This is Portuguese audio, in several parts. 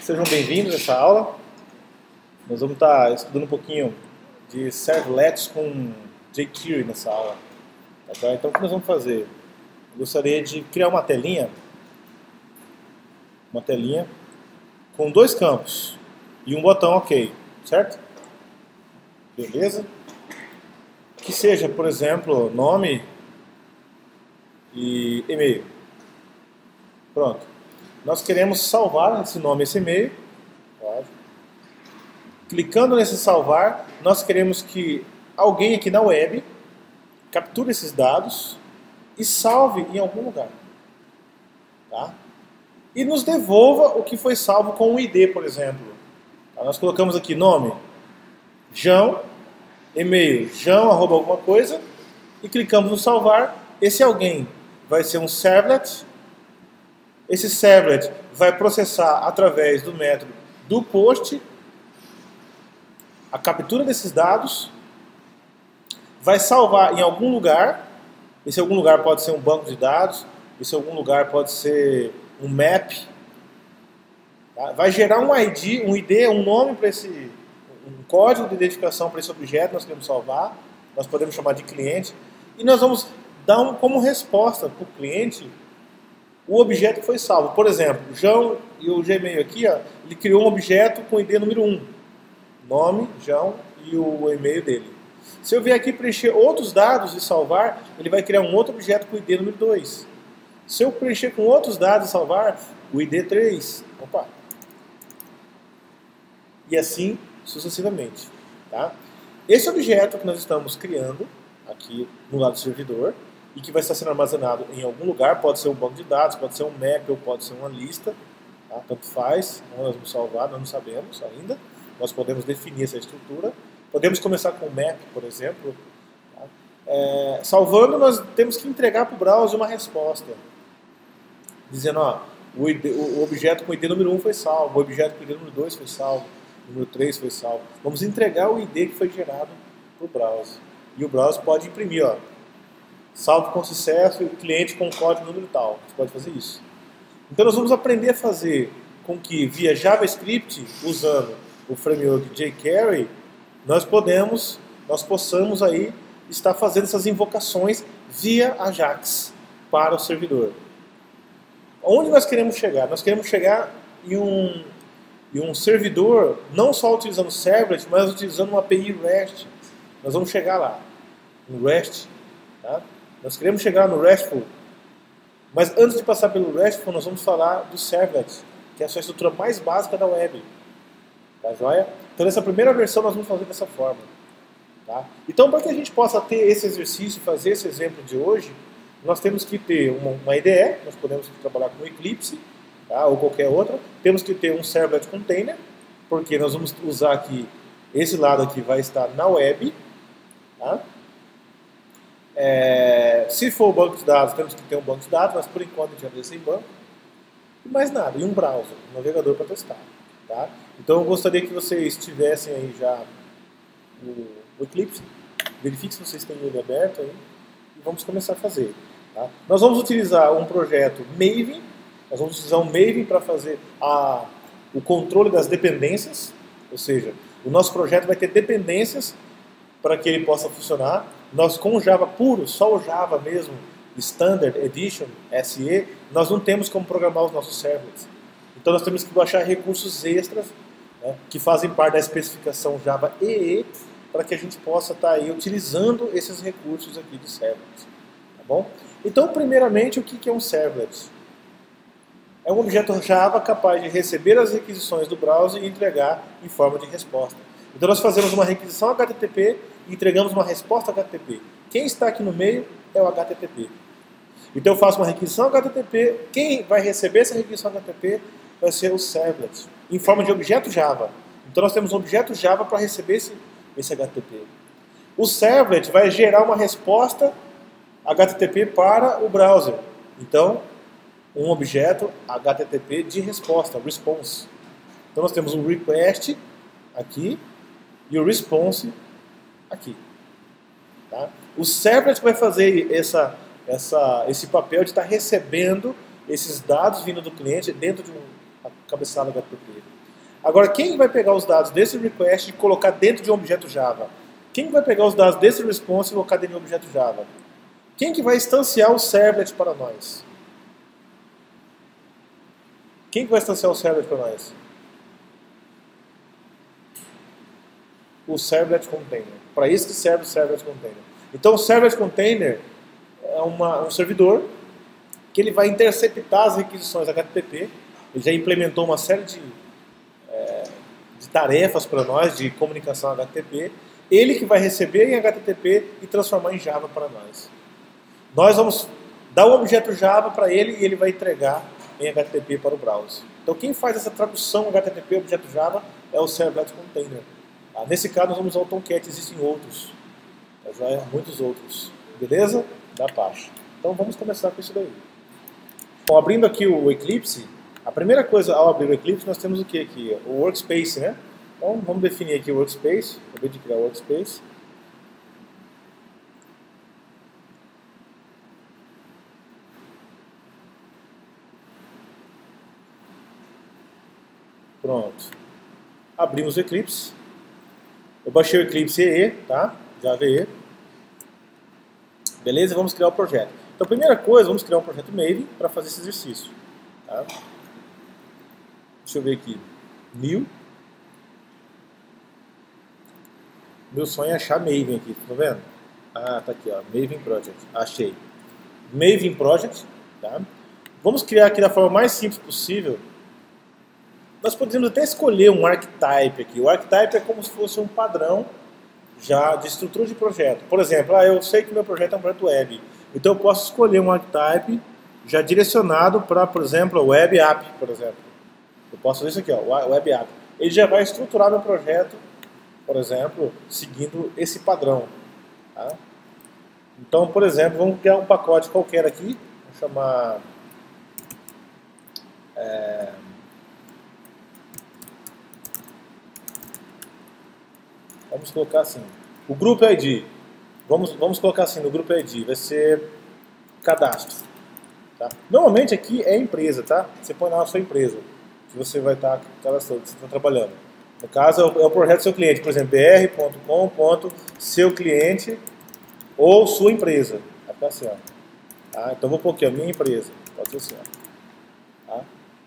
Sejam bem-vindos a essa aula. Nós vamos estar estudando um pouquinho de servlets com jQuery nessa aula. Tá? Então, o que nós vamos fazer? Eu gostaria de criar uma telinha com dois campos e um botão OK, certo? Beleza? Que seja, por exemplo, nome e e-mail. Pronto. Nós queremos salvar esse nome e esse e-mail. Clicando nesse salvar, nós queremos que alguém aqui na web capture esses dados e salve em algum lugar. Tá? E nos devolva o que foi salvo com o ID, por exemplo. Tá? Nós colocamos aqui nome, João, e-mail, João, @ alguma coisa, e clicamos no salvar. Esse alguém vai ser um servlet. Esse servlet vai processar através do método do post a captura desses dados, vai salvar em algum lugar. Esse algum lugar pode ser um banco de dados, esse algum lugar pode ser um map. Tá? Vai gerar um ID, um nome para esse, um código de identificação para esse objeto que nós queremos salvar. Nós podemos chamar de cliente e nós vamos dar como resposta para o cliente o objeto que foi salvo. Por exemplo, o João e o Gmail aqui, ó, ele criou um objeto com ID número 1. Nome, João e o e-mail dele. Se eu vier aqui preencher outros dados e salvar, ele vai criar um outro objeto com o ID número 2. Se eu preencher com outros dados e salvar, o ID 3. Opa! E assim sucessivamente. Tá? Esse objeto que nós estamos criando aqui no lado do servidor, e que vai estar sendo armazenado em algum lugar, pode ser um banco de dados, pode ser um map ou pode ser uma lista, tá? Tanto faz, nós vamos salvar, nós não sabemos ainda, nós podemos definir essa estrutura, podemos começar com o map, por exemplo. Tá? Salvando, nós temos que entregar para o browser uma resposta, dizendo, ó, o objeto com o ID número 1 foi salvo, o objeto com o ID número 2 foi salvo, o número 3 foi salvo. Vamos entregar o ID que foi gerado para o browser. E o browser pode imprimir, ó, salvo com sucesso e o cliente com código número tal. Você pode fazer isso. Então nós vamos aprender a fazer com que via JavaScript, usando o framework jQuery, nós possamos aí estar fazendo essas invocações via Ajax para o servidor. Onde nós queremos chegar? Nós queremos chegar em um servidor, não só utilizando servlet, mas utilizando uma API REST. Nós vamos chegar lá, no REST. Tá? Nós queremos chegar no RESTful, mas antes de passar pelo RESTful, nós vamos falar do servlet, que é a sua estrutura mais básica da web. Tá joia? Então, nessa primeira versão, nós vamos fazer dessa forma. Tá? Então, para que a gente possa ter esse exercício, fazer esse exemplo de hoje, nós temos que ter uma IDE, nós podemos trabalhar com Eclipse, tá? Ou qualquer outra. Temos que ter um servlet container, porque nós vamos usar aqui, esse lado aqui vai estar na web. Tá? Se for banco de dados, temos que ter um banco de dados, mas por enquanto a gente vai fazer sem banco. E mais nada, e um browser, um navegador para testar. Tá? Então eu gostaria que vocês tivessem aí já o Eclipse, verifique se vocês têm ele aberto aí, e vamos começar a fazer. Tá? Nós vamos utilizar um projeto Maven, nós vamos utilizar um Maven para fazer o controle das dependências, ou seja, o nosso projeto vai ter dependências para que ele possa funcionar. Nós com o Java puro, só o Java mesmo, Standard Edition, SE, nós não temos como programar os nossos servlets. Então nós temos que baixar recursos extras, né, que fazem parte da especificação Java EE, para que a gente possa estar aí utilizando esses recursos aqui de servlets. Tá bom? Então, primeiramente, o que é um servlet? É um objeto Java capaz de receber as requisições do browser e entregar em forma de resposta. Então nós fazemos uma requisição HTTP e entregamos uma resposta HTTP. Quem está aqui no meio é o HTTP. Então eu faço uma requisição HTTP, quem vai receber essa requisição HTTP vai ser o servlet, em forma de objeto Java. Então nós temos um objeto Java para receber esse HTTP. O servlet vai gerar uma resposta HTTP para o browser. Então, um objeto HTTP de resposta, response. Então nós temos um request aqui e o response aqui. Tá? O servlet vai fazer esse papel de estar recebendo esses dados vindo do cliente dentro de cabeçada HTTP. Agora, quem vai pegar os dados desse request e colocar dentro de um objeto Java? Quem vai pegar os dados desse response e colocar dentro de um objeto Java? Quem que vai instanciar o servlet para nós? Quem que vai instanciar o servlet para nós? O servlet container. Para isso que serve o servlet container. Então, o servlet container é um servidor que ele vai interceptar as requisições HTTP. Ele já implementou uma série de tarefas para nós de comunicação HTTP. Ele que vai receber em HTTP e transformar em Java para nós. Nós vamos dar um objeto Java para ele e ele vai entregar em HTTP para o browser. Então, quem faz essa tradução HTTP objeto Java é o servlet container. Nesse caso, nós vamos usar o Tomcat, existem outros. Já muitos outros. Beleza? Da Apache. Então, vamos começar com isso daí. Bom, abrindo aqui o Eclipse, a primeira coisa ao abrir o Eclipse, nós temos o que aqui? O Workspace, né? Então, vamos definir aqui o Workspace. Acabei de criar o Workspace. Pronto. Abrimos o Eclipse. Eu baixei o Eclipse EE, tá? Java EE. Beleza? Vamos criar o projeto. Então, a primeira coisa, vamos criar um projeto Maven para fazer esse exercício. Tá? Deixa eu ver aqui. New. Meu sonho é achar Maven aqui, tá vendo? Ah, tá aqui, ó. Maven Project. Achei. Maven Project. Tá? Vamos criar aqui da forma mais simples possível. Nós podemos até escolher um archetype aqui. O archetype é como se fosse um padrão já de estrutura de projeto. Por exemplo, eu sei que meu projeto é um projeto web. Então eu posso escolher um archetype já direcionado para, por exemplo, o web app, por exemplo. Eu posso fazer isso aqui, ó, o web app. Ele já vai estruturar meu projeto, por exemplo, seguindo esse padrão. Tá? Então, por exemplo, vamos criar um pacote qualquer aqui. Vou chamar... Vamos colocar assim. O Group ID. Vamos colocar assim, no Group ID vai ser cadastro. Tá? Normalmente aqui é empresa, tá? Você põe lá a sua empresa, que você vai estar cadastrando, que você está trabalhando. No caso, é o projeto do seu cliente, por exemplo, br.com.seu-cliente ou sua empresa. Vai ficar assim, ó. Tá? Então vou pôr aqui, a minha empresa. Pode ser assim, ó. Tá?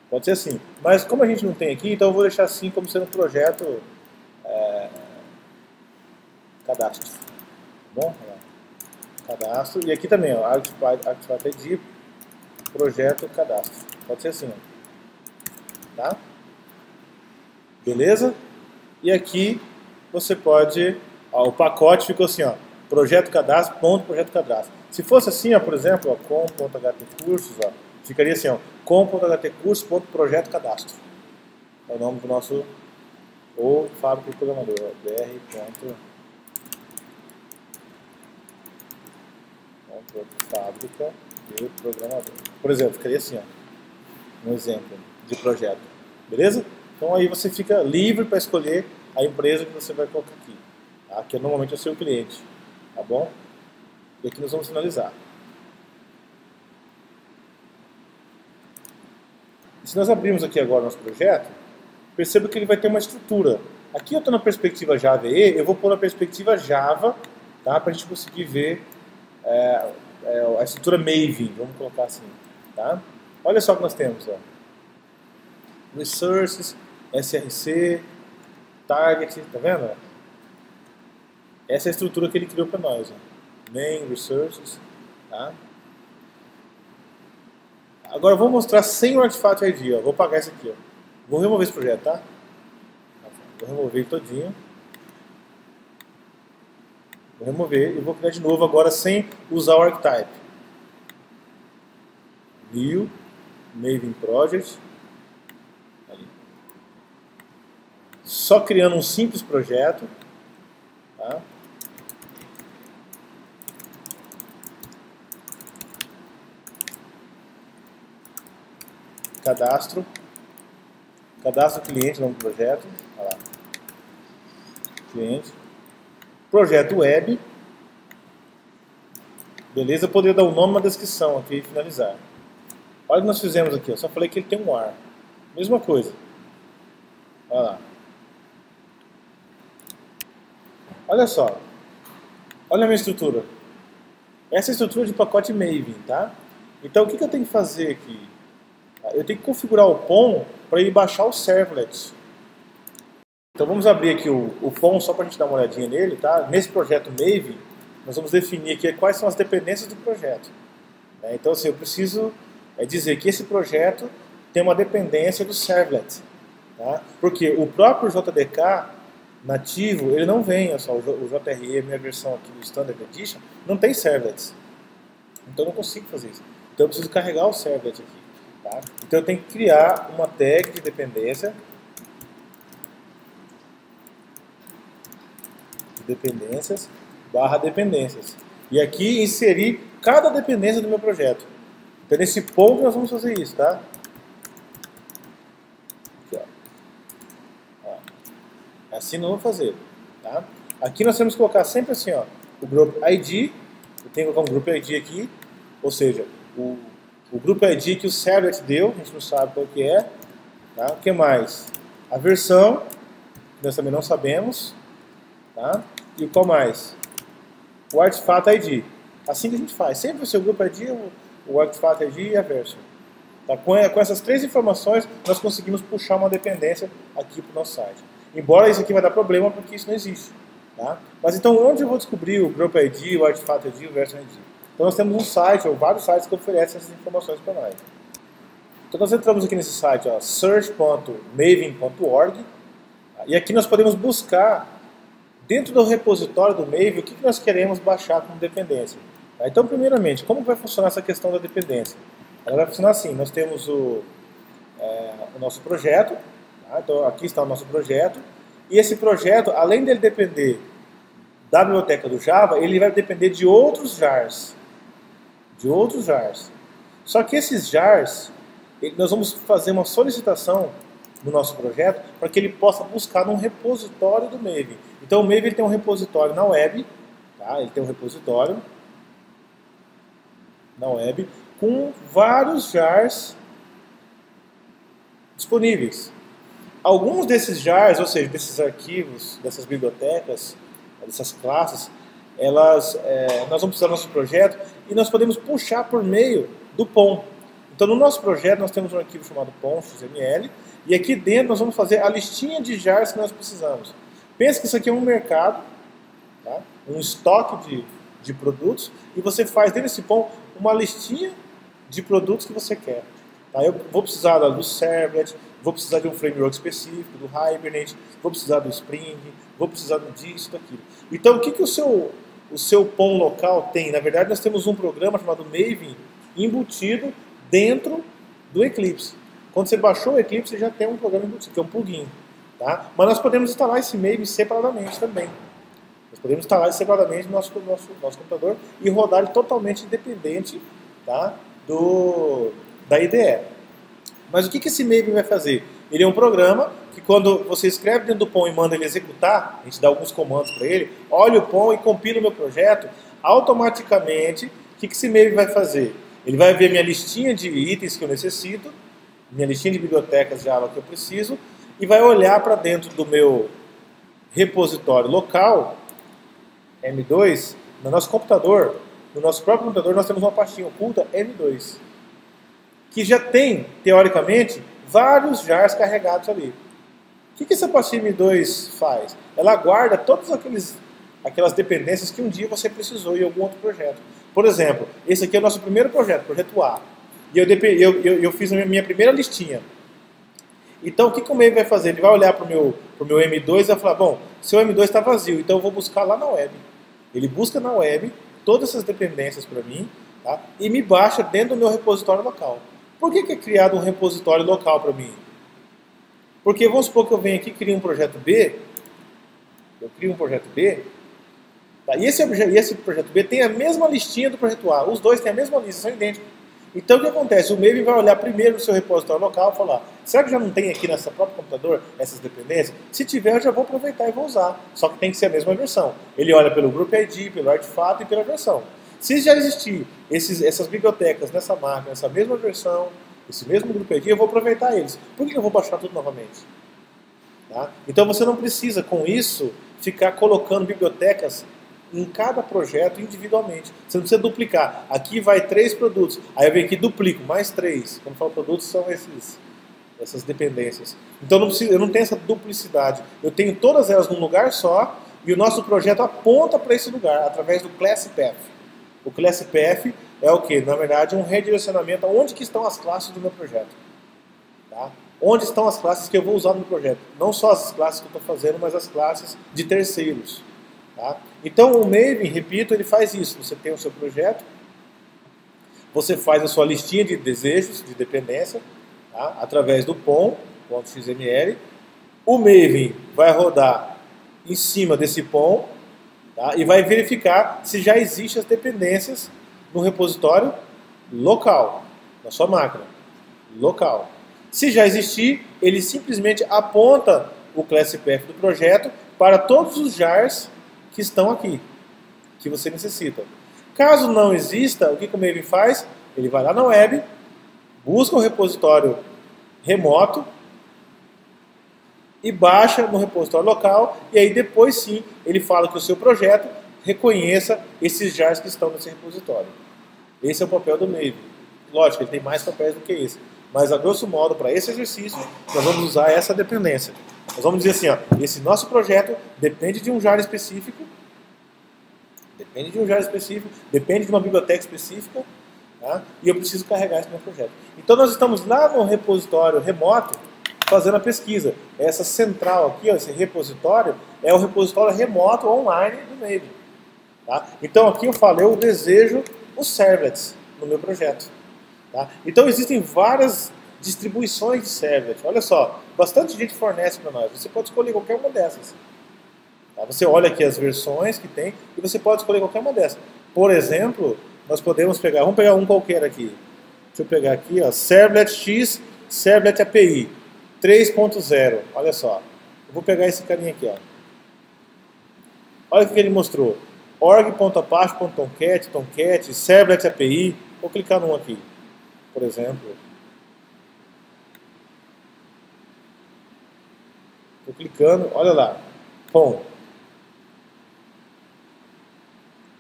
Pode ser assim. Mas como a gente não tem aqui, então eu vou deixar assim como sendo um projeto cadastro. Tá bom? Cadastro. E aqui também, ó, Artifact ID, projeto cadastro. Pode ser assim, ó. Tá? Beleza? E aqui você pode... Ó, o pacote ficou assim, ó. Projeto cadastro, ponto, projeto cadastro. Se fosse assim, ó, por exemplo, ó, com.htcursos, ó, ficaria assim, ó, com.htcursos, ponto, projeto cadastro. É o nome do nosso... Ou fábrica de programador, ó, fábrica de programador. Por exemplo, ficaria assim, ó, um exemplo de projeto. Beleza? Então aí você fica livre para escolher a empresa que você vai colocar aqui. Tá? Que normalmente é o seu cliente. Tá bom? E aqui nós vamos finalizar. Se nós abrirmos aqui agora o nosso projeto, perceba que ele vai ter uma estrutura. Aqui eu estou na perspectiva Java EE, eu vou pôr na perspectiva Java, tá? Para a gente conseguir ver a estrutura Maven, vamos colocar assim. Tá? Olha só o que nós temos. Ó. Resources, SRC, Target, tá vendo? Essa é a estrutura que ele criou para nós. Ó. Main, Resources. Tá? Agora eu vou mostrar sem o Artifact ID. Ó. Vou apagar esse aqui. Ó. Vou remover esse projeto, tá? Vou remover ele todinho. Vou remover e vou criar de novo agora sem usar o archetype. New, Maven Project. Ali. Só criando um simples projeto. Tá? Cadastro. Cadastro cliente, nome do projeto. Olha lá. Cliente. Projeto web. Beleza? Eu poderia dar o nome e uma descrição aqui e finalizar. Olha o que nós fizemos aqui. Eu só falei que ele tem um ar. Mesma coisa. Olha lá. Olha só. Olha a minha estrutura. Essa é a estrutura de pacote Maven, tá? Então o que eu tenho que fazer aqui? Eu tenho que configurar o POM para ele baixar o servlet. Então vamos abrir aqui o POM só para a gente dar uma olhadinha nele, tá? Nesse projeto Maven, nós vamos definir aqui quais são as dependências do projeto. Então assim, eu preciso dizer que esse projeto tem uma dependência do servlet. Tá? Porque o próprio JDK nativo, ele não vem, olha só, o JRE, minha versão aqui do Standard Edition, não tem servlets. Então eu não consigo fazer isso. Então eu preciso carregar o servlet aqui. Tá? Então eu tenho que criar uma tag de dependência. Dependências, /dependências. E aqui inserir cada dependência do meu projeto. Então nesse ponto nós vamos fazer isso, tá? Aqui, ó. Assim nós vamos fazer, tá? Aqui nós temos que colocar sempre assim, ó, o group ID. Eu tenho que colocar um group ID aqui, ou seja, o group ID que o servlet deu, a gente não sabe qual que é, tá? O que mais? A versão, que nós também não sabemos, tá? E qual mais? O artifact ID. Assim que a gente faz. Sempre o seu group ID, o artifact ID e a version. Tá? Com essas três informações, nós conseguimos puxar uma dependência aqui para o nosso site. Embora isso aqui vai dar problema, porque isso não existe. Tá? Mas então, onde eu vou descobrir o group ID, o artifact ID e o version ID? Então, nós temos um site, ou vários sites que oferecem essas informações para nós. Então, nós entramos aqui nesse site, search.maven.org, e aqui nós podemos buscar dentro do repositório do Maven, o que nós queremos baixar como dependência. Então, primeiramente, como vai funcionar essa questão da dependência? Ela vai funcionar assim, nós temos o nosso projeto, tá? Então aqui está o nosso projeto, e esse projeto, além dele depender da biblioteca do Java, ele vai depender de outros jars. Só que esses jars, nós vamos fazer uma solicitação no nosso projeto para que ele possa buscar num repositório do Maven. Então o Maven tem um repositório na web, tá? Ele tem um repositório na web com vários jars disponíveis. Alguns desses jars, ou seja, desses arquivos, dessas bibliotecas, dessas classes, nós vamos precisar do nosso projeto e nós podemos puxar por meio do POM. Então no nosso projeto nós temos um arquivo chamado POM XML e aqui dentro nós vamos fazer a listinha de jars que nós precisamos. Pensa que isso aqui é um mercado, tá? Um estoque de produtos, e você faz dentro desse POM uma listinha de produtos que você quer. Tá? Eu vou precisar do Servlet, vou precisar de um framework específico, do Hibernate, vou precisar do Spring, vou precisar disso, daquilo. Então o que o seu POM local tem? Na verdade nós temos um programa chamado Maven embutido dentro do Eclipse. Quando você baixou o Eclipse, você já tem um programa embutido, que é um plugin. Tá? Mas nós podemos instalar esse Maven separadamente também. Nós podemos instalar ele separadamente no nosso computador e rodar ele totalmente independente, tá? Da IDE. Mas o que esse Maven vai fazer? Ele é um programa que quando você escreve dentro do POM e manda ele executar, a gente dá alguns comandos para ele, olha o POM e compila o meu projeto, automaticamente, o que esse Maven vai fazer? Ele vai ver minha listinha de itens que eu necessito, minha listinha de bibliotecas Java que eu preciso, e vai olhar para dentro do meu repositório local, M2, no nosso computador, no nosso próprio computador, nós temos uma pastinha oculta M2, que já tem, teoricamente, vários jars carregados ali. O que essa pastinha M2 faz? Ela guarda todas aquelas dependências que um dia você precisou em algum outro projeto. Por exemplo, esse aqui é o nosso primeiro projeto, projeto A. E eu fiz a minha primeira listinha. Então, o que o Maven vai fazer? Ele vai olhar para o meu M2 e vai falar, bom, seu M2 está vazio, então eu vou buscar lá na web. Ele busca na web todas essas dependências para mim, tá? E me baixa dentro do meu repositório local. Por que é criado um repositório local para mim? Porque vamos supor que eu venho aqui e crio um projeto B, tá? E esse projeto B tem a mesma listinha do projeto A, os dois têm a mesma lista, são idênticos. Então o que acontece? O Maven vai olhar primeiro no seu repositório local e falar, será que já não tem aqui nessa própria computador essas dependências? Se tiver, eu já vou aproveitar e vou usar. Só que tem que ser a mesma versão. Ele olha pelo Group ID, pelo artefato e pela versão. Se já existir essas bibliotecas nessa máquina, nessa mesma versão, esse mesmo grupo ID, eu vou aproveitar eles. Por que eu vou baixar tudo novamente? Tá? Então você não precisa, com isso, ficar colocando bibliotecas em cada projeto individualmente. Você não precisa duplicar. Aqui vai 3 produtos. Aí eu venho aqui e duplico, mais 3. Quando eu falo produtos, são essas dependências. Então eu não tenho essa duplicidade. Eu tenho todas elas num lugar só e o nosso projeto aponta para esse lugar, através do Class Path. O Class Path é o que? Na verdade, um redirecionamento aonde que estão as classes do meu projeto. Tá? Onde estão as classes que eu vou usar no meu projeto. Não só as classes que eu estou fazendo, mas as classes de terceiros. Tá? Então o Maven, repito, ele faz isso. Você tem o seu projeto, você faz a sua listinha de desejos, de dependência, tá? Através do POM.xml. O Maven vai rodar em cima desse POM, tá? E vai verificar se já existem as dependências no repositório local, na sua máquina, local. Se já existir, ele simplesmente aponta o Class Path do projeto para todos os jars que estão aqui, que você necessita. Caso não exista, o que o Maven faz? Ele vai lá na web, busca um repositório remoto e baixa no repositório local, e aí depois sim ele fala que o seu projeto reconheça esses jars que estão nesse repositório. Esse é o papel do Maven. Lógico, ele tem mais papéis do que esse. Mas, a grosso modo, para esse exercício, nós vamos usar essa dependência. Nós vamos dizer assim, ó, esse nosso projeto depende de um jar específico, depende de uma biblioteca específica, tá? E eu preciso carregar esse meu projeto. Então, nós estamos lá no repositório remoto fazendo a pesquisa. Essa central aqui, ó, esse repositório, é o repositório remoto online do Maven. Tá? Então, aqui eu falo, eu desejo os servlets no meu projeto. Tá? Então existem várias distribuições de servlet. Olha só, bastante gente fornece para nós. Você pode escolher qualquer uma dessas. Tá? Você olha aqui as versões que tem e você pode escolher qualquer uma dessas. Por exemplo, nós podemos pegar, vamos pegar um qualquer aqui. Deixa eu pegar aqui, ó, Servlet X, Servlet API 3.0. Olha só. Eu vou pegar esse carinha aqui, ó. Olha o que ele mostrou. org.apache.tomcat, Tomcat, Servlet API. Vou clicar num aqui. Por exemplo, estou clicando, olha lá, bom,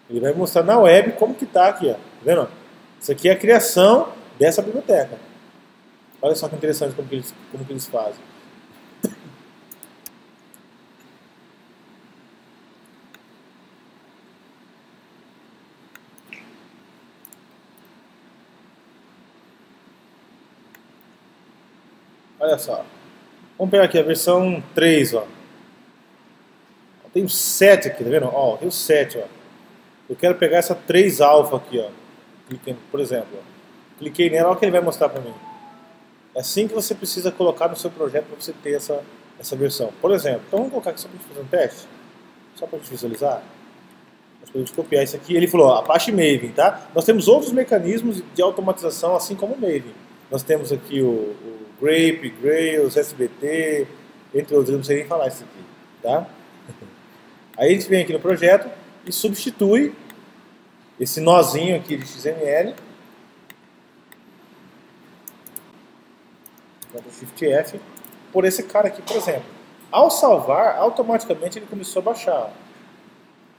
ele vai mostrar na web como que está aqui, ó, tá vendo? Isso aqui é a criação dessa biblioteca. Olha só que interessante como que eles fazem. Olha só. Vamos pegar aqui a versão 3, ó. Tem o 7 aqui, tá vendo? Ó, tem o 7, ó. Eu quero pegar essa 3 alfa aqui, ó. Cliquei, por exemplo, ó. Cliquei nela, olha o que ele vai mostrar para mim. É assim que você precisa colocar no seu projeto para você ter essa versão. Por exemplo, então vamos colocar aqui só para a gente fazer um teste. Só para a gente visualizar. Nós podemos copiar isso aqui. Ele falou, ó, Apache Maven, tá? Nós temos outros mecanismos de automatização, assim como o Maven. Nós temos aqui o Grape, Grails, SBT, entre outros, eu não sei nem falar isso aqui, tá? Aí a gente vem aqui no projeto e substitui esse nozinho aqui de XML, Ctrl Shift F, por esse cara aqui, por exemplo. Ao salvar, automaticamente ele começou a baixar.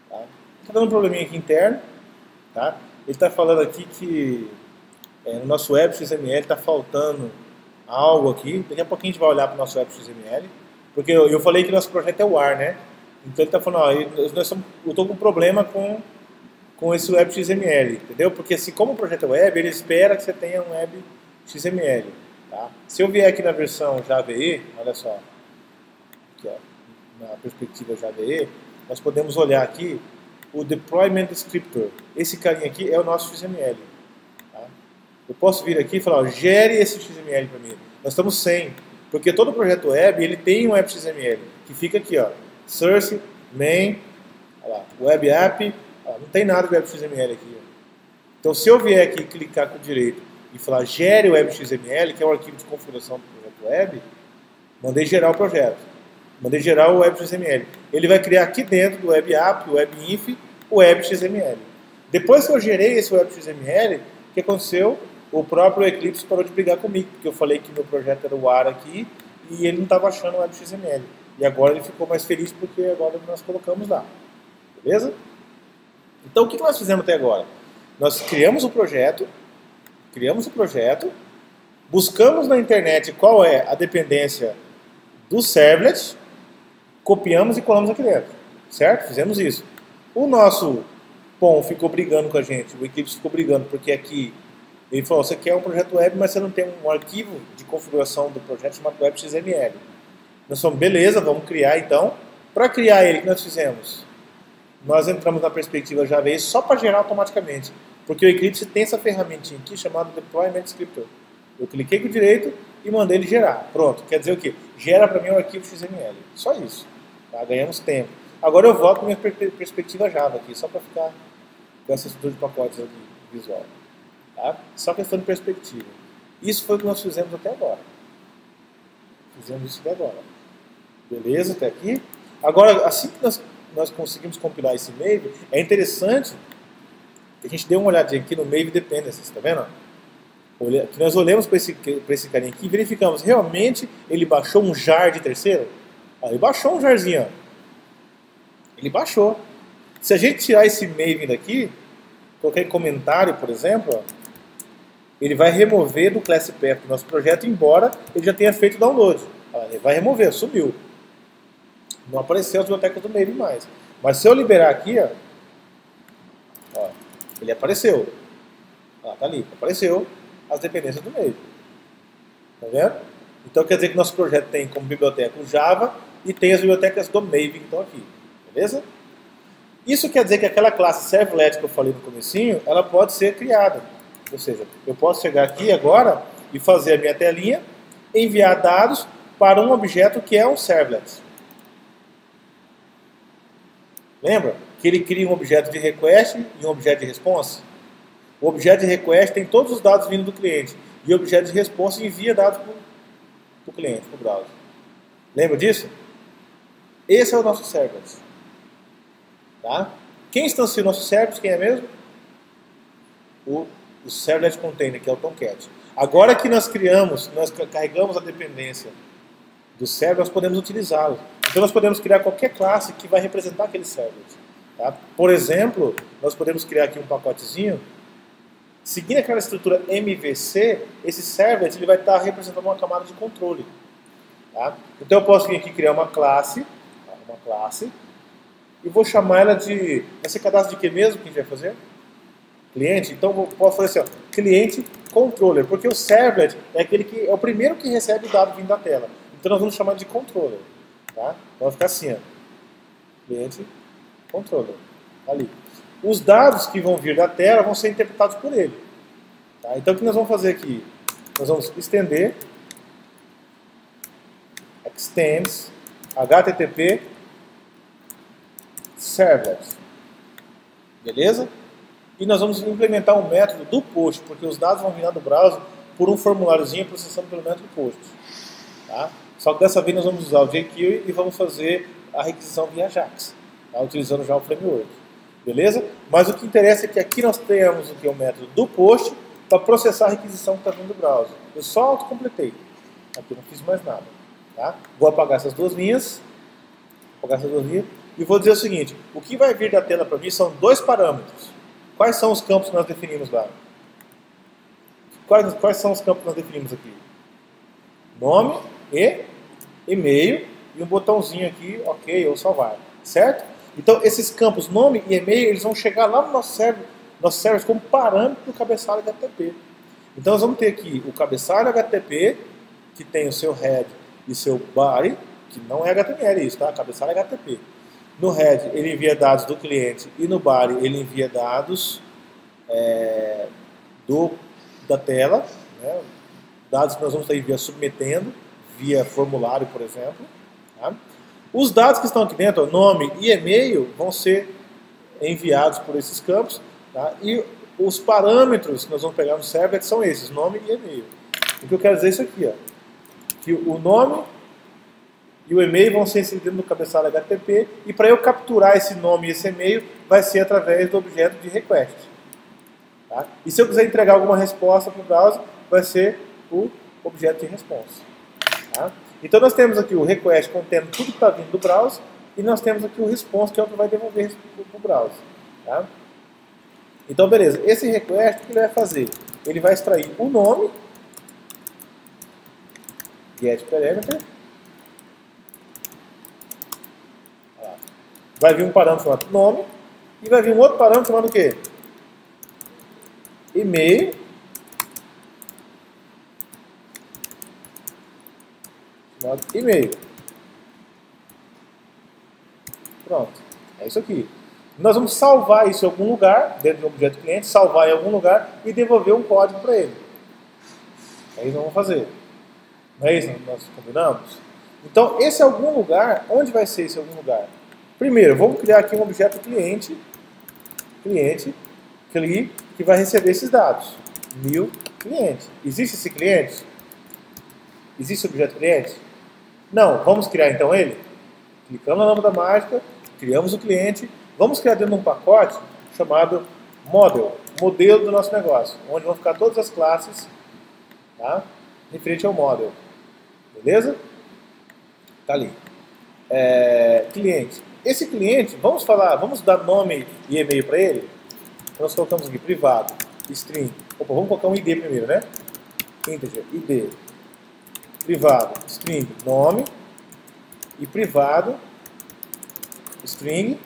Tá? Tá dando um probleminha aqui interno, tá? Ele está falando aqui que no nosso web XML está faltando algo aqui. Daqui a pouquinho a gente vai olhar para o nosso web XML, porque eu falei que nosso projeto é WAR, né? Então ele está falando, ó, eu estou com um problema com esse web XML, entendeu? Porque assim, como o projeto é web, ele espera que você tenha um web XML. Tá? Se eu vier aqui na versão Java EE, olha só, aqui, ó, na perspectiva Java EE, nós podemos olhar aqui o Deployment Descriptor. Esse carinha aqui é o nosso XML. Tá? Eu posso vir aqui e falar, ó, gere esse XML para mim. Nós estamos sem, porque todo projeto web ele tem um web XML, que fica aqui, ó, source, main, olha lá, web app, ó, não tem nada de web XML aqui. Ó. Então se eu vier aqui e clicar com o direito e falar gere o web XML, que é o arquivo de configuração do projeto web, mandei gerar o projeto. Mandei gerar o web XML. Ele vai criar aqui dentro do web app, o web inf, o web XML. Depois que eu gerei esse web XML, o que aconteceu? o próprio Eclipse parou de brigar comigo, porque eu falei que meu projeto era o AR aqui e ele não estava achando o WebXML. E agora ele ficou mais feliz porque agora nós colocamos lá. Beleza? Então o que nós fizemos até agora? Nós criamos o projeto, buscamos na internet qual é a dependência do servlet, copiamos e colamos aqui dentro. Certo? Fizemos isso. O nosso POM ficou brigando com a gente, o Eclipse ficou brigando, porque aqui ele falou, você quer um projeto web, mas você não tem um arquivo de configuração do projeto chamado WebXML. Nós falamos, beleza, vamos criar então. Para criar ele, o que nós fizemos? Nós entramos na perspectiva Java só para gerar automaticamente, porque o Eclipse tem essa ferramentinha aqui chamada Deployment Scriptor. Eu cliquei com o direito e mandei ele gerar. Pronto, quer dizer o quê? Gera para mim um arquivo XML. Só isso. Tá? Ganhamos tempo. Agora eu volto para minha perspectiva Java aqui, só para ficar com essa estrutura de pacotes aqui, visual. Tá? Só questão de perspectiva. Isso foi o que nós fizemos até agora. Fizemos isso até agora. Beleza, até aqui. Agora, assim que nós conseguimos compilar esse Maven, é interessante que a gente dê uma olhadinha aqui no Maven Dependencies, tá vendo? Que nós olhamos para esse carinha aqui e verificamos, realmente ele baixou um jar de terceiro? Ele baixou um jarzinho, ó. Ele baixou. Se a gente tirar esse Maven daqui, colocar em comentário, por exemplo, ó, ele vai remover do class path do nosso projeto, embora ele já tenha feito o download. Ele vai remover, sumiu. Não apareceu as bibliotecas do Maven mais. Mas se eu liberar aqui, ó, ele apareceu. Tá ali, apareceu as dependências do Maven. Tá vendo? Então quer dizer que nosso projeto tem como biblioteca o Java e tem as bibliotecas do Maven que estão aqui. Beleza? Isso quer dizer que aquela classe servlet que eu falei no comecinho, ela pode ser criada. Ou seja, eu posso chegar aqui agora e fazer a minha telinha, enviar dados para um objeto que é um servlet. Lembra que ele cria um objeto de request e um objeto de response? O objeto de request tem todos os dados vindo do cliente. E o objeto de response envia dados para o cliente, para o browser. Lembra disso? Esse é o nosso servlet. Tá? Quem instancia o nosso servlet? Quem é mesmo? O servlet container, que é o Tomcat. Agora que nós carregamos a dependência do servlet, nós podemos utilizá-lo. Então nós podemos criar qualquer classe que vai representar aquele servlet. Tá? Por exemplo, nós podemos criar aqui um pacotezinho. Seguindo aquela estrutura MVC, esse servlet ele vai estar representando uma camada de controle. Tá? Então eu posso vir aqui criar uma classe, e vou chamar ela de... Vai ser cadastro de que mesmo que a gente vai fazer? Cliente. Então eu posso fazer assim, ó, cliente controller, porque o servlet é aquele que é o primeiro que recebe o dado vindo da tela. Então nós vamos chamar de controller. Tá? Então vai ficar assim, ó, cliente controller. Ali. Os dados que vão vir da tela vão ser interpretados por ele. Tá? Então o que nós vamos fazer aqui? Nós vamos estender extends http servlet. Beleza? E nós vamos implementar um método do post, porque os dados vão vir lá do browser por um formuláriozinho processando pelo método post. Tá? Só que dessa vez nós vamos usar o JQuery e vamos fazer a requisição via Ajax, tá? Utilizando já o framework. Beleza? Mas o que interessa é que aqui nós temos o método do post para processar a requisição que está vindo do browser. Eu só autocompletei. Aqui eu não fiz mais nada. Tá? Vou apagar essas duas linhas. E vou dizer o seguinte. O que vai vir da tela para mim são dois parâmetros. Quais são os campos que nós definimos lá? Quais são os campos que nós definimos aqui? Nome e e-mail. E um botãozinho aqui, ok, ou salvar. Certo? Então, esses campos, nome e e-mail, eles vão chegar lá no nosso server como parâmetro do cabeçalho HTTP. Então, nós vamos ter aqui o cabeçalho HTTP, que tem o seu head e seu body, que não é HTML isso, tá? Cabeçalho HTTP. No head, ele envia dados do cliente e no body, ele envia dados da tela, né? Dados que nós vamos estar submetendo via formulário, por exemplo. Tá? Os dados que estão aqui dentro, nome e e-mail, vão ser enviados por esses campos. Tá? E os parâmetros que nós vamos pegar no servlet são esses, nome e e-mail. O que eu quero dizer é isso aqui, ó, que o nome e o e-mail vão ser inseridos no cabeçalho HTTP, e para eu capturar esse nome e esse e-mail, vai ser através do objeto de request. Tá? E se eu quiser entregar alguma resposta para o browser, vai ser o objeto de response. Tá? Então nós temos aqui o request contendo tudo que está vindo do browser, e nós temos aqui o response, que é o que vai devolver para o browser. Tá? Então, beleza. Esse request, o que ele vai fazer? Ele vai extrair o nome, getParameter, vai vir um parâmetro chamado nome, e vai vir um outro parâmetro chamado o quê? E-mail, chamado e-mail. Pronto, é isso aqui. Nós vamos salvar isso em algum lugar, dentro do objeto cliente, salvar em algum lugar e devolver um código para ele. É isso que nós vamos fazer. Não é isso que nós combinamos? Então, esse algum lugar, onde vai ser esse algum lugar? Primeiro, vamos criar aqui um objeto cliente, que vai receber esses dados. New cliente. Existe esse cliente? Existe o objeto cliente? Não. Vamos criar então ele? Clicamos na lâmpada mágica, criamos o cliente, vamos criar dentro de um pacote chamado model, modelo do nosso negócio, onde vão ficar todas as classes, tá, referente ao model. Beleza? Tá ali. Cliente. Esse cliente, vamos dar nome e e-mail para ele? Nós colocamos aqui privado, string. Opa, vamos colocar um ID primeiro, né? Integer, ID. Privado, string, nome. E privado, string,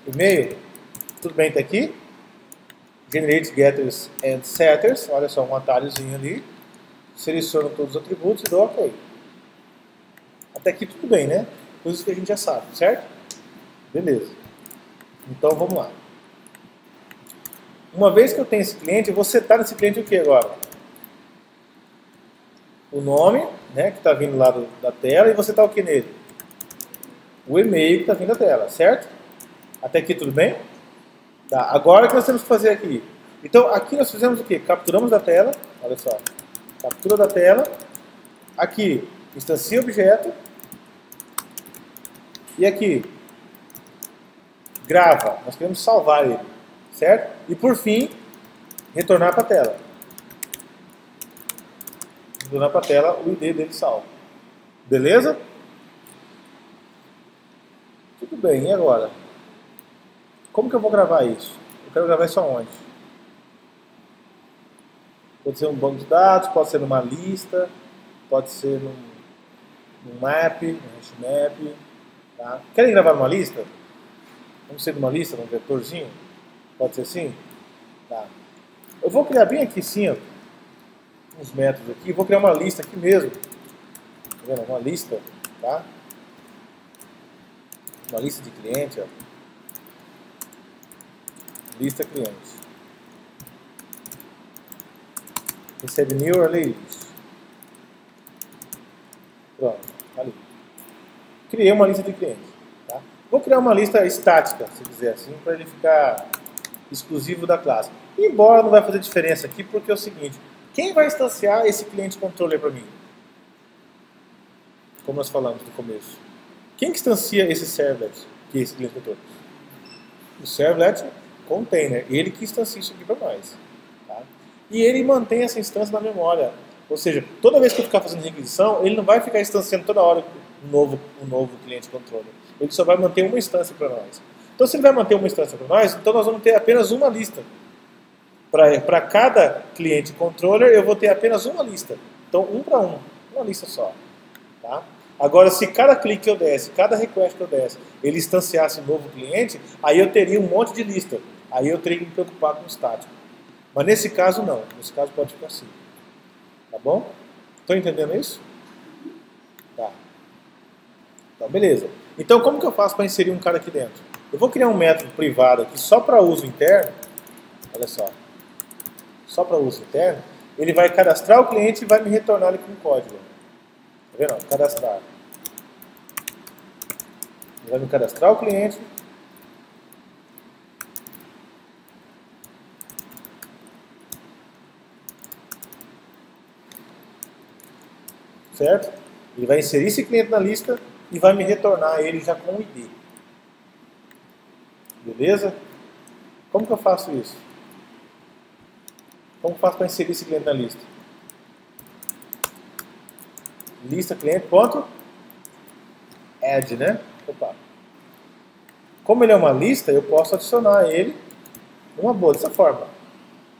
e-mail. Tudo bem até aqui? Generate getters and setters. Olha só, um atalhozinho ali. Seleciono todos os atributos e dou OK. Até aqui tudo bem, né? Coisas que a gente já sabe, certo? Beleza. Então vamos lá. Uma vez que eu tenho esse cliente, eu vou setar nesse cliente o que agora? O nome, né, que está vindo lá da tela, e você está o que nele? O e-mail que está vindo da tela, certo? Até aqui tudo bem? Tá, agora o que nós temos que fazer aqui? Então aqui nós fizemos o que? Capturamos da tela, olha só, captura da tela, aqui instancia objeto, e aqui grava, nós queremos salvar ele, certo? E por fim, retornar para a tela. Retornar para a tela o ID dele salvo. Beleza? Tudo bem, e agora? Como que eu vou gravar isso? Eu quero gravar isso aonde? Pode ser um banco de dados, pode ser numa lista, pode ser num map, num hashmap. Tá? Querem gravar numa lista? Vamos ser numa lista, num vetorzinho? Pode ser assim? Tá. Eu vou criar bem aqui sim, ó, uns métodos aqui. Vou criar uma lista aqui mesmo. Tá vendo? Uma lista, tá? Uma lista de cliente, ó. Lista cliente. Recebe new release. Pronto, tá ali. Criei uma lista de clientes. Tá? Vou criar uma lista estática, se quiser assim, para ele ficar exclusivo da classe. Embora não vai fazer diferença aqui, porque é o seguinte, quem vai instanciar esse cliente controller para mim? Como nós falamos no começo. Quem que instancia esse servlet, que é esse cliente controller? O servlet container, ele que instancia isso aqui para nós. Tá? E ele mantém essa instância na memória. Ou seja, toda vez que eu ficar fazendo requisição, ele não vai ficar instanciando toda hora um novo cliente controller. Ele só vai manter uma instância para nós. Então, se ele vai manter uma instância para nós, então nós vamos ter apenas uma lista. Para cada cliente controller, eu vou ter apenas uma lista. Então, um para um. Uma lista só. Tá? Agora, se cada clique que eu desse, cada request que eu desse, ele instanciasse um novo cliente, aí eu teria um monte de lista. Aí eu teria que me preocupar com o estático. Mas nesse caso, não. Nesse caso, pode ficar assim. Tá bom? Estão entendendo isso? Tá. Então, beleza. Então, como que eu faço para inserir um cara aqui dentro? Eu vou criar um método privado aqui só para uso interno. Olha só. Só para uso interno. Ele vai cadastrar o cliente e vai me retornar ele com código. Tá vendo? Cadastrar. Ele vai me cadastrar o cliente. Certo? Ele vai inserir esse cliente na lista e vai me retornar ele já com o ID. Beleza? Como que eu faço isso? Como faço para inserir esse cliente na lista? Lista cliente, ponto, add, né? Opa. Como ele é uma lista, eu posso adicionar ele numa boa, dessa forma.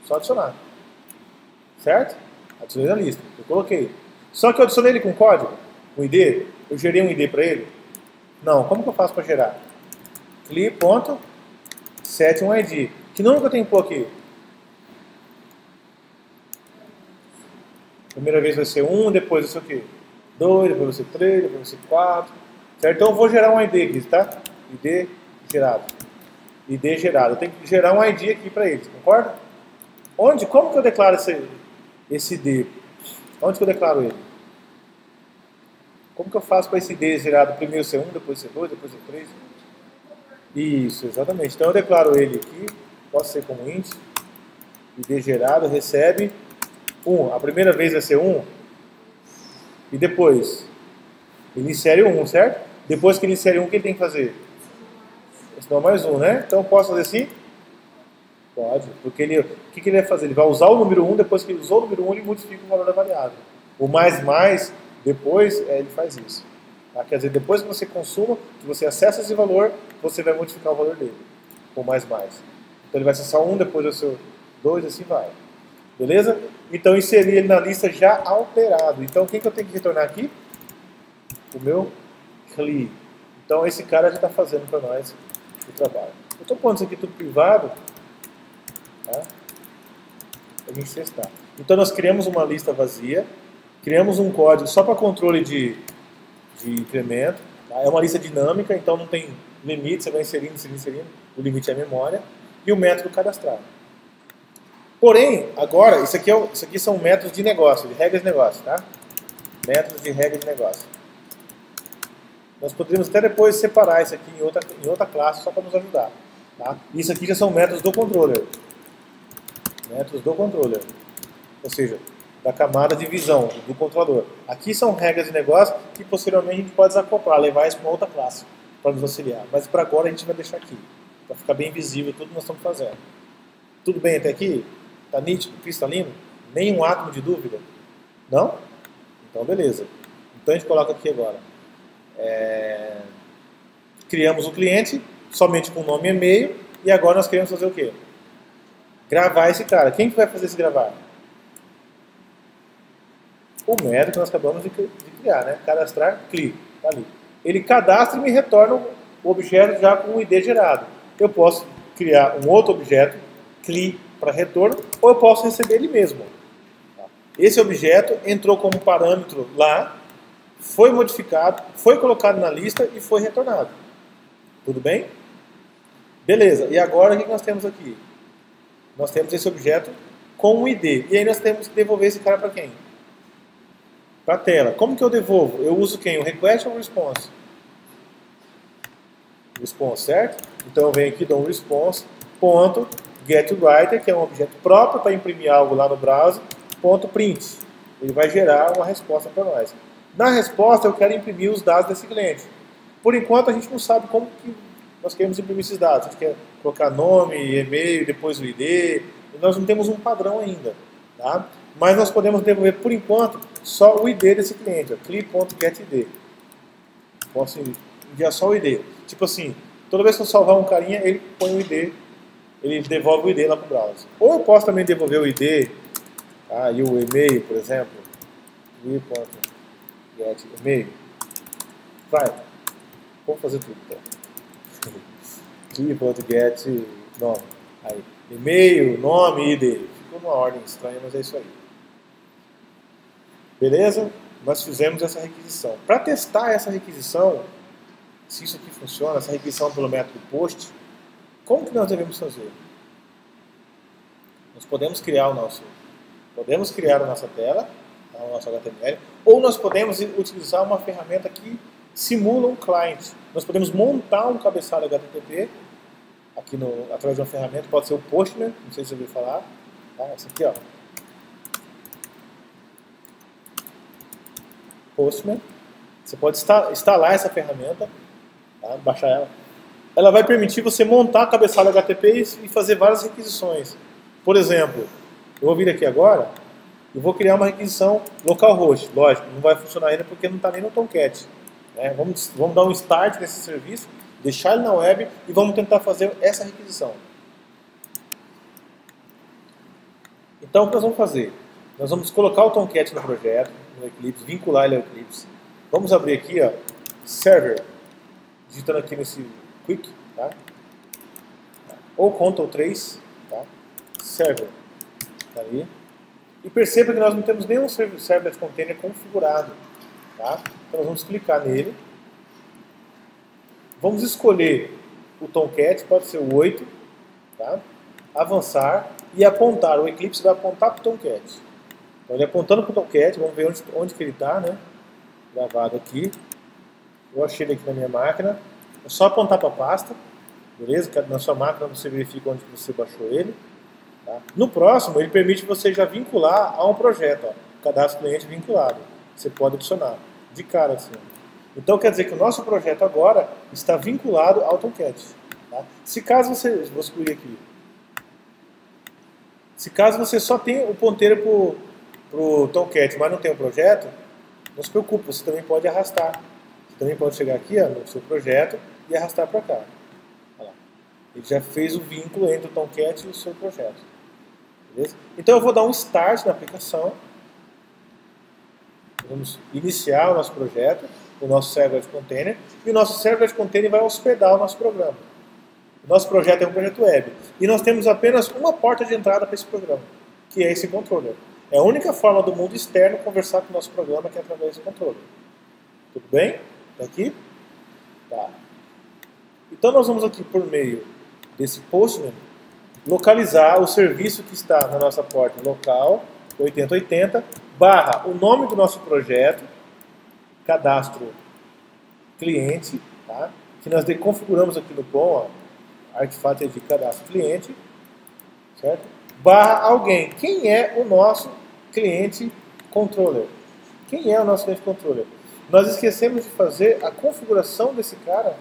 Só adicionar. Certo? Adicionei na lista. Eu coloquei. Só que eu adicionei ele com código, com ID. Eu gerei um ID para ele? Não. Como que eu faço para gerar? Set um ID. Que número que eu tenho que pôr aqui? Primeira vez vai ser 1, depois vai ser o quê? 2, depois vai ser 3, depois vai ser 4. Certo? Então eu vou gerar um ID aqui, tá? ID gerado. ID gerado. Eu tenho que gerar um ID aqui para eles, concorda? Onde? Como que eu declaro esse ID? Onde que eu declaro ele? Como que eu faço para esse ID gerado primeiro ser 1, depois ser 2, depois ser 3? Isso, exatamente. Então eu declaro ele aqui, posso ser como int, ID gerado, recebe 1. A primeira vez vai ser 1, e depois ele insere 1, certo? Depois que ele insere 1, o que ele tem que fazer? Senão mais 1, né? Então eu posso fazer assim? Pode, porque o que ele vai fazer? Ele vai usar o número 1, depois que ele usou o número 1, ele modifica o valor da variável. O mais, depois, ele faz isso. Tá? Quer dizer, depois que você consuma, que você acessa esse valor, você vai modificar o valor dele. O mais. Então ele vai acessar 1, depois vai ser 2, assim vai. Beleza? Então inseri ele na lista já alterado. Então quem que eu tenho que retornar aqui? O meu CLI. Então esse cara já está fazendo para nós o trabalho. Eu estou pondo isso aqui tudo privado, tá? Para a gente testar. Então nós criamos uma lista vazia, criamos um código só para controle de incremento. Tá? É uma lista dinâmica, então não tem limite, você vai inserindo. O limite é a memória. E o método cadastrar. Porém, agora, isso aqui são métodos de negócio, de regras de negócio, tá? Métodos de regra de negócio. Nós poderíamos até depois separar isso aqui em outra classe, só para nos ajudar. Tá? Isso aqui já são métodos do controller. Métodos do controller. Ou seja, da camada de visão, do controlador. Aqui são regras de negócio que posteriormente a gente pode desacoplar, levar isso para uma outra classe, para nos auxiliar. Mas para agora a gente vai deixar aqui, para ficar bem visível tudo que nós estamos fazendo. Tudo bem até aqui? Está nítido, cristalino? Nenhum átomo de dúvida? Não? Então beleza. Então a gente coloca aqui agora. Criamos um cliente, somente com nome e e-mail, e agora nós queremos fazer o quê? Gravar esse cara. Quem que vai fazer esse gravar? O método que nós acabamos de criar, né? Cadastrar, CLI. Tá ali. Ele cadastra e me retorna o objeto já com o ID gerado. Eu posso criar um outro objeto, CLI, para retorno, ou eu posso receber ele mesmo. Esse objeto entrou como parâmetro lá, foi modificado, foi colocado na lista e foi retornado. Tudo bem? Beleza. E agora o que nós temos aqui? Nós temos esse objeto com o ID. E aí nós temos que devolver esse cara para quem? Para a tela. Como que eu devolvo? Eu uso quem? O request ou o response? Response, certo? Então eu venho aqui, dou um response, ponto, getWriter, que é um objeto próprio para imprimir algo lá no browser, ponto print. Ele vai gerar uma resposta para nós. Na resposta eu quero imprimir os dados desse cliente. Por enquanto a gente não sabe como que nós queremos imprimir esses dados. A gente quer colocar nome, e-mail, depois o ID. E nós não temos um padrão ainda. Tá? Mas nós podemos devolver, por enquanto, só o ID desse cliente. CLI.getID. Posso enviar só o ID. Tipo assim, toda vez que eu salvar um carinha, ele põe o ID. Ele devolve o ID lá para o browser. Ou eu posso também devolver o ID e o e-mail, por exemplo. CLI.getEmail. Vai. Vamos fazer tudo então. CLI.get nome. Aí, e-mail, nome, ID. Ficou uma ordem estranha, mas é isso aí. Beleza? Nós fizemos essa requisição. Para testar essa requisição, se isso aqui funciona, essa requisição pelo método POST, como que nós devemos fazer? Nós podemos criar a nossa tela, o nosso HTML, ou nós podemos utilizar uma ferramenta que simula um client. Nós podemos montar um cabeçalho HTTP aqui através de uma ferramenta, pode ser o Postman, não sei se você ouviu falar. Tá? Essa aqui, ó. Postman. Você pode instalar essa ferramenta, tá? Baixar ela. Ela vai permitir você montar cabeçalho HTTP e fazer várias requisições. Por exemplo, Eu vou vir aqui agora e vou criar uma requisição localhost. Lógico, não vai funcionar ainda porque não está nem no Tomcat. Né? Vamos dar um start nesse serviço, deixar ele na web e vamos tentar fazer essa requisição. Então, o que nós vamos fazer? Nós vamos colocar o Tomcat no projeto, no Eclipse, vincular ele ao Eclipse. Vamos abrir aqui, ó, Server, digitando aqui nesse Quick, tá? Ou Ctrl 3, tá? Server, tá ali. E perceba que nós não temos nenhum Servlet Container configurado, tá? Então nós vamos clicar nele. Vamos escolher o Tomcat, pode ser o 8, tá? Avançar e apontar. O Eclipse vai apontar para o Tomcat. Então ele apontando para o Tomcat, vamos ver onde que ele está, né? Gravado aqui. Eu achei ele aqui na minha máquina. É só apontar para a pasta, beleza? Na sua máquina você verifica onde você baixou ele. Tá? No próximo, ele permite você já vincular a um projeto. Ó, cadastro cliente vinculado. Você pode adicionar de cara assim. Então quer dizer que o nosso projeto agora está vinculado ao Tomcat. Tá? Se caso você... Vou excluir aqui. Se caso você só tem o ponteiro para o Tomcat, mas não tem o projeto, não se preocupe, você também pode arrastar. Você também pode chegar aqui, ó, no seu projeto e arrastar para cá. Olha lá. Ele já fez o vínculo entre o Tomcat e o seu projeto. Beleza? Então eu vou dar um start na aplicação. Vamos iniciar o nosso projeto, o nosso Servlet Container, e o nosso Servlet Container vai hospedar o nosso programa. O nosso projeto é um projeto web. E nós temos apenas uma porta de entrada para esse programa, que é esse controller. É a única forma do mundo externo conversar com o nosso programa, que é através desse controller. Tudo bem? Tá aqui? Tá. Então nós vamos aqui por meio desse Postman localizar o serviço que está na nossa porta local 8080 barra o nome do nosso projeto, cadastro cliente, tá? Que nós configuramos aqui no POM, artefato de cadastro cliente, certo? Barra alguém. Quem é o nosso cliente controller? Quem é o nosso cliente controller? Nós esquecemos de fazer a configuração desse cara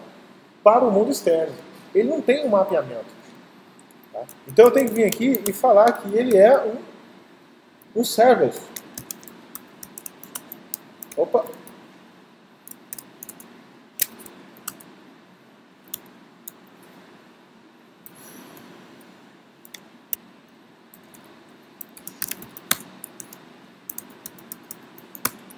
para o mundo externo. Ele não tem um mapeamento. Tá? Então eu tenho que vir aqui e falar que ele é um servlet. Opa!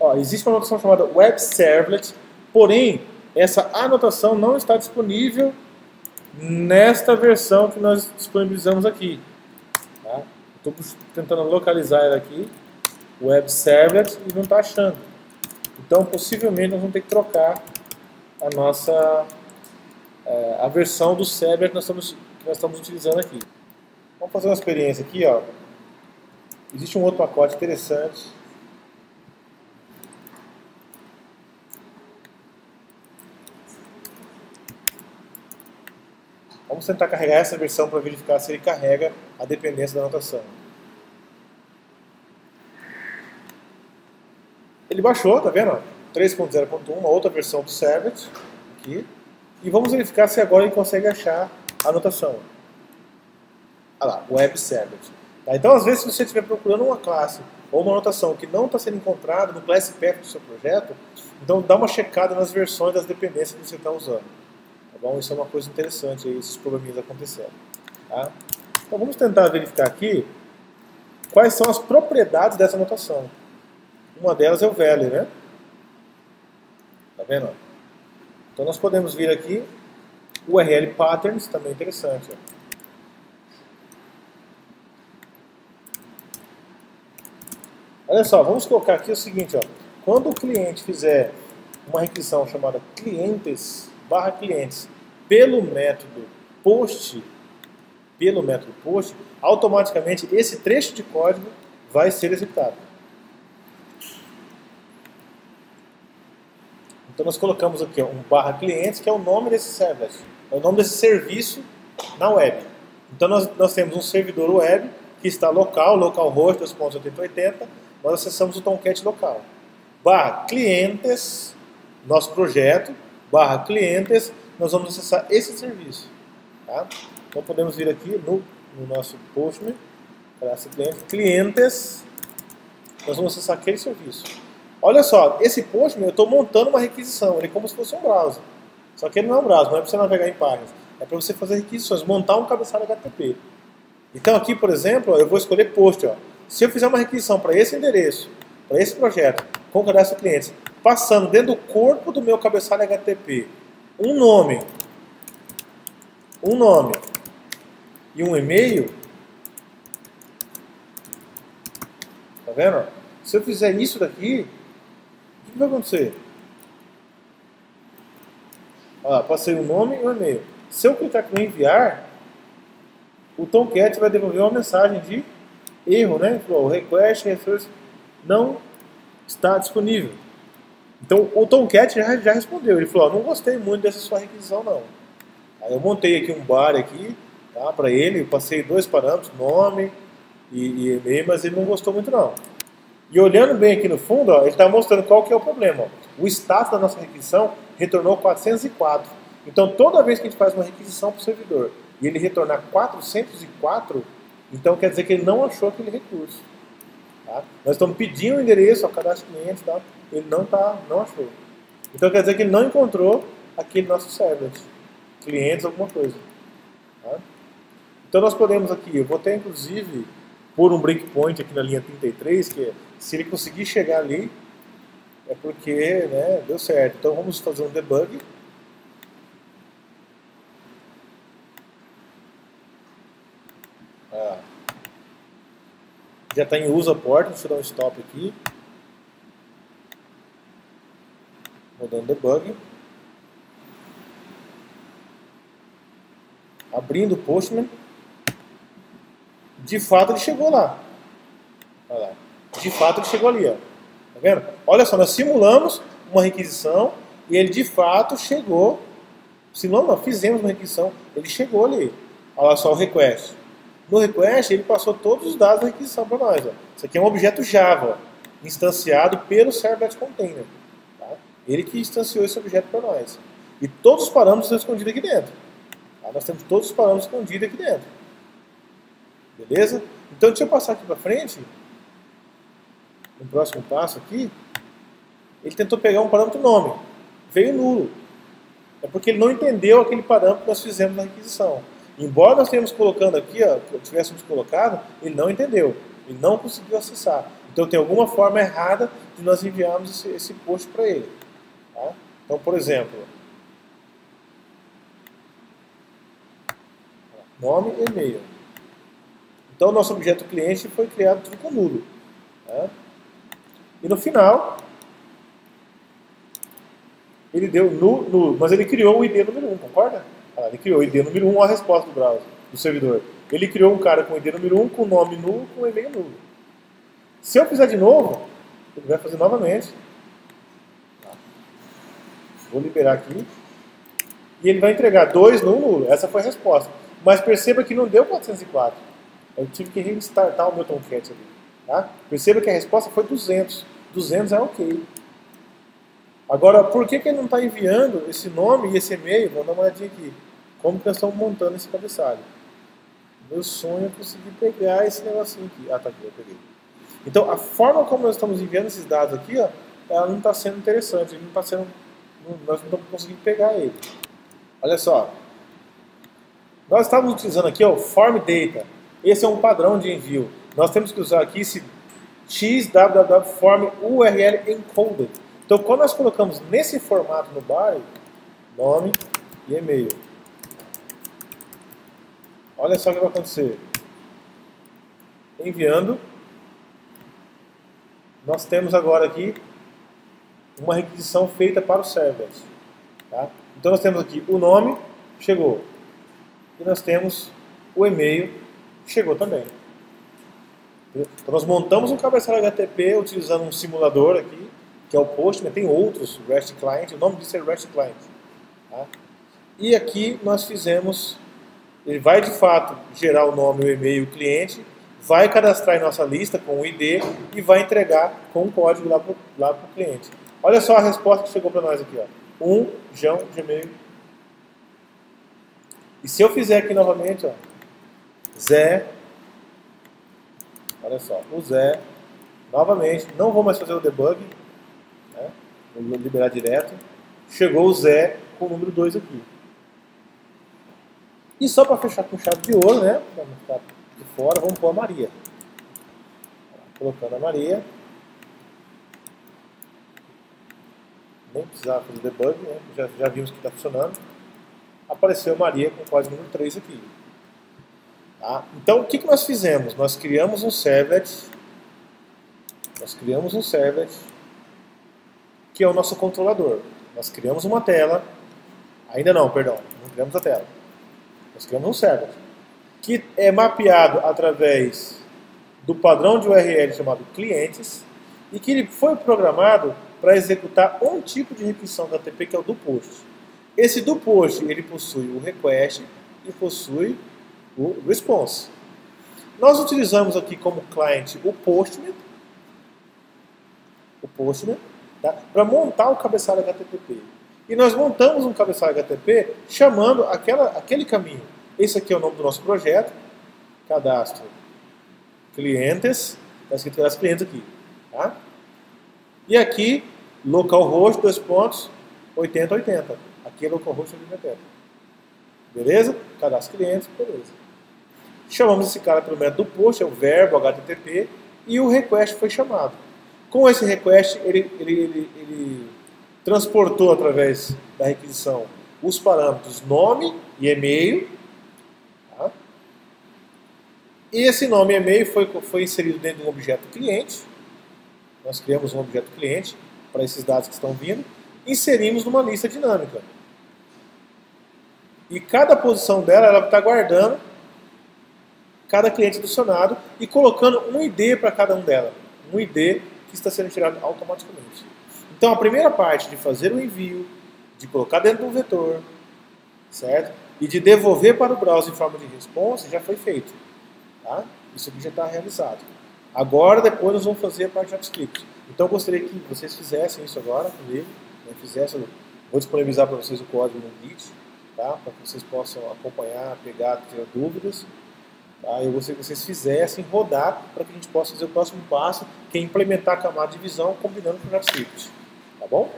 Ó, existe uma anotação chamada Web Servlet, porém essa anotação não está disponível nesta versão que nós disponibilizamos aqui. Tá? Estou tentando localizar ela aqui, Web Servlet, e não está achando. Então possivelmente nós vamos ter que trocar a nossa a versão do server que nós estamos utilizando aqui. Vamos fazer uma experiência aqui, ó. Existe um outro pacote interessante. Vamos tentar carregar essa versão para verificar se ele carrega a dependência da anotação. Ele baixou, tá vendo? 3.0.1, uma outra versão do Servlet. Aqui. E vamos verificar se agora ele consegue achar a anotação. Olha lá, Web Servlet. Tá? Então, às vezes, se você estiver procurando uma classe ou uma anotação que não está sendo encontrada no class path do seu projeto, então dá uma checada nas versões das dependências que você está usando. Tá bom? Isso é uma coisa interessante, aí, esses probleminhas acontecendo. Tá? Então, vamos tentar verificar aqui quais são as propriedades dessa anotação. Uma delas é o value, né? Tá vendo? Então nós podemos vir aqui, URL patterns, também interessante. Ó. Olha só, vamos colocar aqui o seguinte, ó. Quando o cliente fizer uma requisição chamada clientes/clientes pelo método post, automaticamente esse trecho de código vai ser executado. Então nós colocamos aqui ó, um /clientes, que é o nome desse servlet, é o nome desse serviço na web. Então nós temos um servidor web que está local, localhost 2.8080, nós acessamos o Tomcat local. /clientes, nosso projeto, /clientes, nós vamos acessar esse serviço. Tá? Então podemos vir aqui no nosso Postman, cadastro de cliente, clientes, nós vamos acessar aquele serviço. Olha só, esse Postman eu estou montando uma requisição, ele é como se fosse um browser. Só que ele não é um browser, não é para você navegar em páginas, é para você fazer requisições, montar um cabeçalho HTTP. Então aqui, por exemplo, eu vou escolher post. Ó. Se eu fizer uma requisição para esse endereço, para esse projeto, com cadastro de clientes, passando dentro do corpo do meu cabeçalho HTTP um nome e um e-mail, tá vendo? Se eu fizer isso daqui, o que vai acontecer? Olha lá, passei um nome e um e-mail. Se eu clicar aqui em enviar, o Tomcat vai devolver uma mensagem de erro, né? O request resource não está disponível. Então o Tomcat já respondeu. Ele falou: não gostei muito dessa sua requisição, não. Aí eu montei aqui um bar aqui, tá, para ele. Eu passei 2 parâmetros, nome e e-mail, mas ele não gostou muito, não. E olhando bem aqui no fundo, ó, ele está mostrando qual que é o problema. Ó. O status da nossa requisição retornou 404. Então toda vez que a gente faz uma requisição para o servidor e ele retornar 404, então quer dizer que ele não achou aquele recurso. Tá? Nós estamos pedindo o endereço ao cadastro de clientes, tá? Ele não achou. Então quer dizer que ele não encontrou aquele nosso servlet, clientes, alguma coisa. Tá? Então nós podemos aqui, eu vou até inclusive pôr um breakpoint aqui na linha 33, que se ele conseguir chegar ali, é porque, né, deu certo. Então vamos fazer um debug. Já está em uso a porta, deixa eu dar um stop aqui. Rodando debug. Abrindo o Postman. De fato ele chegou lá. Olha lá. De fato ele chegou ali, ó. Tá vendo? Olha só, nós simulamos uma requisição e ele de fato chegou. Simulamos, fizemos uma requisição, ele chegou ali. Olha só o request. No request ele passou todos os dados da requisição para nós. Ó. Isso aqui é um objeto Java, instanciado pelo Servlet Container. Tá? Ele que instanciou esse objeto para nós. E todos os parâmetros estão escondidos aqui dentro. Tá? Nós temos todos os parâmetros escondidos aqui dentro. Beleza? Então deixa eu passar aqui para frente. No próximo passo aqui, ele tentou pegar um parâmetro nome. Veio nulo. É porque ele não entendeu aquele parâmetro que nós fizemos na requisição. Embora nós tenhamos colocando aqui, ó, tivéssemos colocado, ele não entendeu. Ele não conseguiu acessar. Então tem alguma forma errada de nós enviarmos esse post para ele. Tá? Então, por exemplo, nome e e-mail. Então o nosso objeto cliente foi criado tudo com nulo. Tá? E no final, ele deu nulo, mas ele criou o ID número 1, concorda? Ele criou o ID número 1, a resposta do browser, do servidor. Ele criou um cara com o ID número 1, com nome nulo, com e-mail nulo. Se eu fizer de novo, ele vai fazer novamente. Vou liberar aqui. E ele vai entregar 2 nulo. Essa foi a resposta. Mas perceba que não deu 404. Eu tive que restartar o meu Tomcat ali. Tá? Perceba que a resposta foi 200. 200 é ok. Agora, por que ele não está enviando esse nome e esse e-mail? Vamos dar uma olhadinha aqui. Como que nós estamos montando esse cabeçalho? Meu sonho é conseguir pegar esse negocinho aqui. Ah, tá aqui, eu peguei. Então, a forma como nós estamos enviando esses dados aqui, ó, ela não está sendo interessante. Ele não está sendo, nós não estamos conseguindo pegar ele. Olha só. Nós estávamos utilizando aqui o Form Data. Esse é um padrão de envio. Nós temos que usar aqui esse XWW Form URL Encoded. Então, quando nós colocamos nesse formato no body, nome e e-mail, olha só o que vai acontecer. Enviando, nós temos agora aqui uma requisição feita para o servlet. Tá? Então, nós temos aqui o nome, chegou. E nós temos o e-mail, chegou também. Então, nós montamos um cabeçalho HTTP utilizando um simulador aqui, que é o Postman, tem outros REST Client, o nome disso é REST Client. Tá? E aqui nós fizemos, ele vai de fato gerar o nome, o e-mail, o cliente, vai cadastrar em nossa lista com o ID e vai entregar com o código lá para o cliente. Olha só a resposta que chegou para nós aqui. Ó. João, Gmail. E se eu fizer aqui novamente, ó, Zé, Olha só, o Zé, novamente, não vou mais fazer o debug, né? Vou liberar direto. Chegou o Zé com o número 2 aqui. E só para fechar com chave de ouro, né? Para não ficar de fora, vamos pôr a Maria. Colocando a Maria. Nem precisava fazer debug, né? Já vimos que está funcionando. Apareceu a Maria com o código número 3 aqui. Tá? Então, o que nós fizemos? Nós criamos um servlet. Que é o nosso controlador. Nós criamos uma tela. Ainda não, perdão. Não criamos a tela. Nós criamos um servlet. Que é mapeado através do padrão de URL chamado clientes. E que ele foi programado para executar um tipo de requisição da HTTP, que é o do post. Esse do post, ele possui o request e possui o response. Nós utilizamos aqui como cliente o Postman, tá? Para montar o cabeçalho HTTP. E nós montamos um cabeçalho HTTP chamando aquele caminho. Esse aqui é o nome do nosso projeto, cadastro clientes, está escrito cadastro clientes aqui. Tá? E aqui, localhost, 2.8080. Aqui é localhost 8080. Beleza? Cadastro clientes, beleza. Chamamos esse cara pelo método do post, é o verbo HTTP, e o request foi chamado. Com esse request, ele transportou através da requisição os parâmetros nome e e-mail. Tá? E esse nome e e-mail foi inserido dentro de um objeto cliente. Nós criamos um objeto cliente para esses dados que estão vindo. Inserimos numa lista dinâmica. E cada posição dela, ela está guardando cada cliente adicionado e colocando um ID para cada um dela. Um ID que está sendo tirado automaticamente. Então, a primeira parte de fazer o envio, de colocar dentro do vetor, certo? E de devolver para o browser em forma de response, já foi feito. Tá? Isso aqui já está realizado. Agora, depois, nós vamos fazer a parte de JavaScript. Então, eu gostaria que vocês fizessem isso agora comigo. Né? Vou disponibilizar para vocês o código no Git, tá? Para que vocês possam acompanhar, pegar, tirar dúvidas. Tá? Eu gostaria que vocês fizessem rodar para que a gente possa fazer o próximo passo, que é implementar a camada de visão combinando com o JavaScript. Tá bom?